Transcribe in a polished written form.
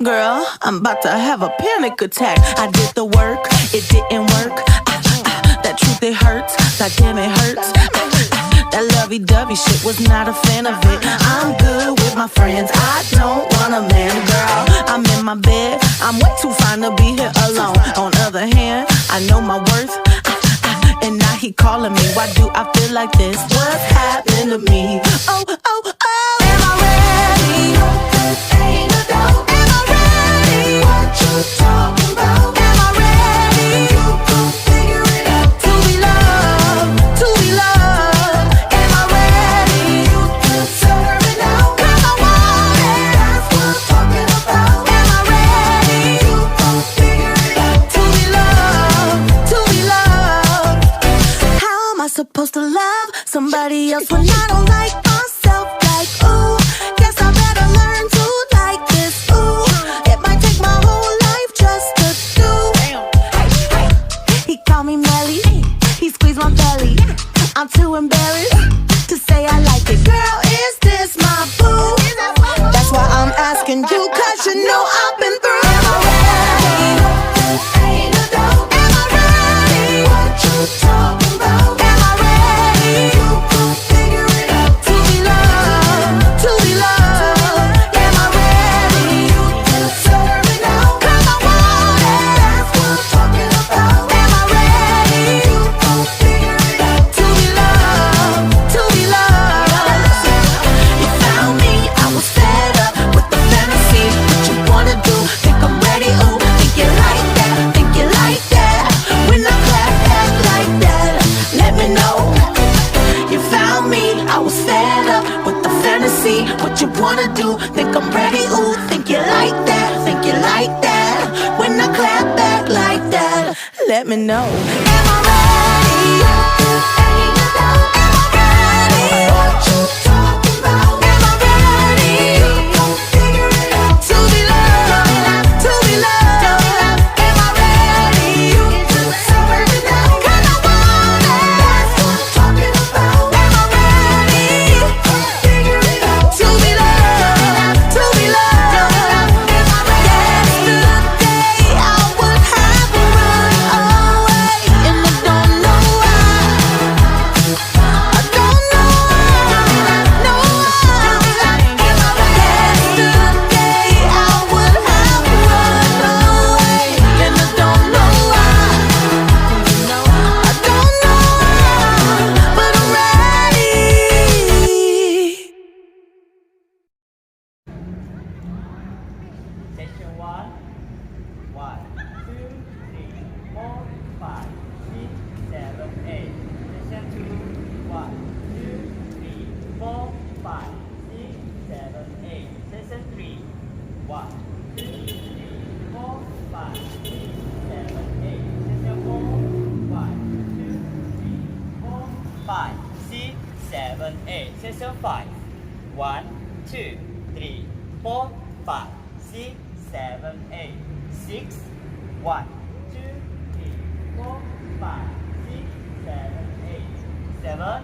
Girl, I'm about to have a panic attack. I did the work, it didn't work. That truth, it hurts. God damn, it hurts. That lovey-dovey shit, was not a fan of it. I'm good with my friends, I don't want a man. Girl, I'm in my bed, I'm way too fine to be here alone. On other hand, I know my worth, and now he calling me. Why do I feel like this? What's happening to me? Oh, oh, oh. Am I ready? Ain't no doubt. Am I ready? What you talking about? Am I ready? You gon' figure it out. To be loved, to be loved. Am I ready? You deserve it now. 'Cause I want it. That's what I'm talking about. Am I ready? You gon' figure it out. To be loved, to be loved. How am I supposed to love somebody else when I don't like myself? Like, ooh, guess I better learn to like this. Ooh, it might take my whole life just to do. He called me Melly, he squeezed my belly. I'm too embarrassed to say I like it. Girl, is this my boo? That's why I'm asking you, 'cause you know I've been through. Am I ready? Ain't no doubt. Am I ready? What you talking about? Am I ready? You gon' figure it out. To be loved, to be loved. Am I ready? You deserve it now. 'Cause I want it. That's what I'm talking about. Am I ready? You gon' figure it out. To be loved, to be loved. You found me, I was fed up with the fantasy. What you wanna do? Think I'm ready? Ooh, think you like that? Think you like that? When I clap back like that, let me know. You found me, I was fed up with the fantasy. What you wanna do? Think I'm ready? Ooh, think you like that? Think you like that? When I clap back like that, let me know. Am I ready? Ain't no doubt. Am I ready? What you talking about? Am I ready? You gon' figure it out. To be loved, to be loved. Am I ready? You deserve it now. 'Cause I want it. That's what I'm talking about. Am I ready? You gon' figure it out. To be loved, to be loved. Am I ready? Yesterday I would have run away, and I don't know why. I don't know why. No why. Am I ready? Yesterday I would have run away, and I don't know why. I don't know why, but I'm ready. Section 1, 1, 2, 3, 4, 5, 6, 7, 8. Section 2, 1, 2, 3, 4, 5, 6, 7, 8. Section 3, 1, 2, 3, 4, 5, 6, 7, 8. Section 4, 1, 2, 3, 4, 5, 6, 7, 8. Section 5, 1, 2, 3, 4, 5, 6, 7, 8. 6, 1, 2, 3, 4, 5, 6, 7, 8. 7,